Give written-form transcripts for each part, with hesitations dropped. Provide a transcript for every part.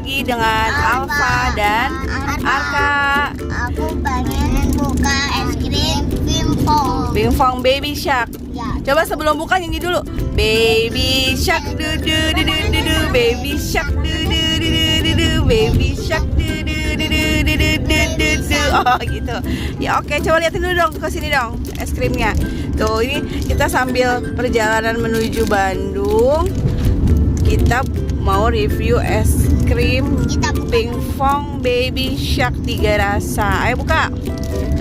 lagi dengan Alfa dan Arka. Aku pengen buka es krim Pimpong Baby Shark. Ya. Coba sebelum buka nyanyi dulu. Baby Shark du du du du du du. Baby Shark du du du du du du. Baby Shark du du du du du du du du du. Oh gitu. Ya oke, coba liatin dulu dong ke sini dong es krimnya. Tuh ini kita sambil perjalanan menuju Bandung. Kita mau review es krim Pimpong Baby Shark 3 rasa. Ayo buka.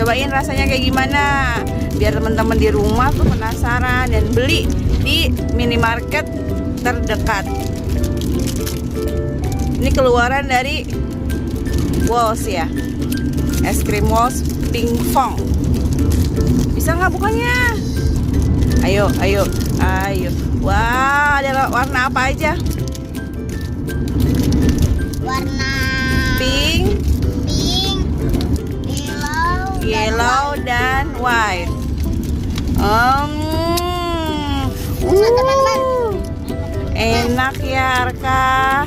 Cobain rasanya kayak gimana. Biar teman-teman di rumah tuh penasaran dan beli di minimarket terdekat. Ini keluaran dari Walls ya. Es krim Walls Pimpong. Bisa nggak bukanya? Ayo, ayo, ayo. Wah, ada warna apa aja? Warna Pink, yellow dan white. Teman-teman. Enak ya Arka.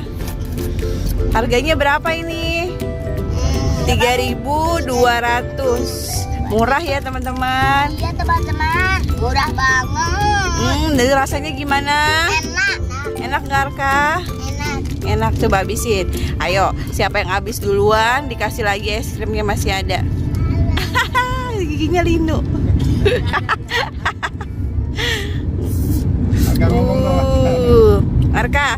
Harganya berapa ini? 3.200. Murah ya teman-teman. Iya teman-teman, murah banget. Dari rasanya gimana? Enak. Enak nggak Arka? Enak. Enak, coba habisin. Ayo, siapa yang habis duluan dikasih lagi es krimnya masih ada. Giginya Lino. Arka,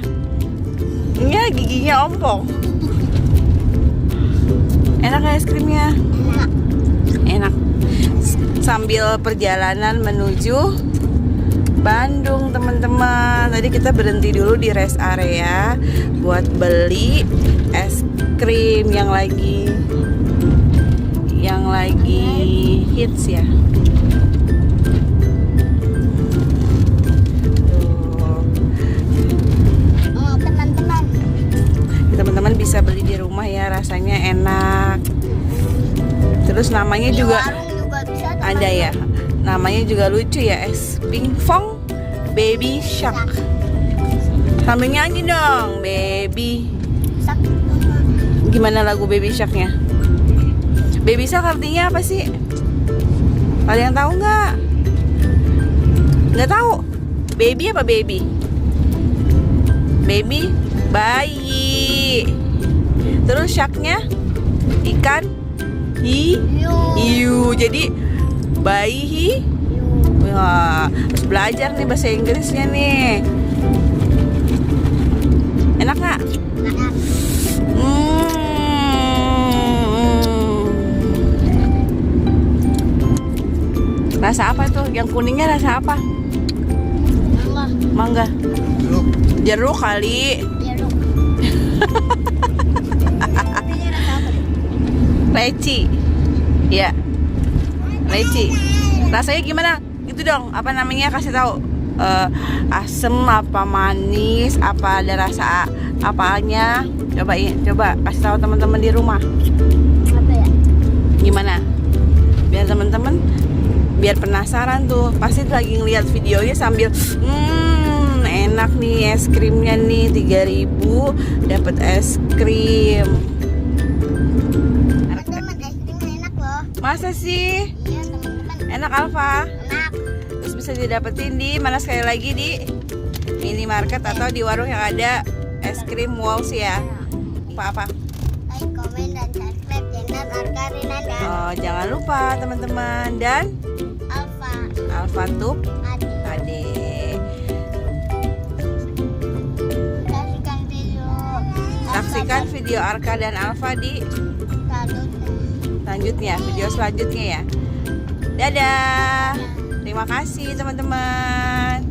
iya giginya ompong. Enak gak es krimnya? Enak. Sambil perjalanan menuju Bandung teman-teman. Tadi kita berhenti dulu di rest area buat beli es krim yang lagi hits ya. Oh, teman-teman bisa beli di rumah ya, rasanya enak. Terus namanya juga bisa, ada ya. Namanya juga lucu ya, es Pimpong Baby Shark. Sambil nyanyi dong, Baby. Gimana lagu Baby Sharknya? Baby Shark artinya apa sih? Ada yang tahu nggak? Nggak tahu. Baby apa baby? Baby, bayi. Terus sharknya ikan hiu. Jadi bayi wah, harus belajar nih bahasa Inggrisnya nih. Enak nggak? Rasa apa tuh? Yang kuningnya rasa apa? Mangga. Jeruk kali. Leci. Ya. Leci. Rasanya gimana? Itu dong, apa namanya? Kasih tahu. Asem apa manis, apa ada rasa apanya? Coba kasih tahu teman-teman di rumah. Apa ya? Gimana? Biar teman-teman biar penasaran tuh, pasti lagi ngeliat videonya sambil enak nih es krimnya nih, 3.000 dapat es krim. Teman-teman, es krimnya enak loh. Masa sih? Iya teman-teman. Enak Alfa. Enak. Terus bisa didapetin di mana sekali lagi, di minimarket atau di warung yang ada es krim Walls ya. Apa-apa? Like, komen, dan subscribe channel Arka Rinan dan Oh, jangan lupa teman-teman, dan Alfa Tub Ade. Saksikan video Arka dan Alfa di selanjutnya, video selanjutnya ya. Dadah. Terima kasih teman-teman.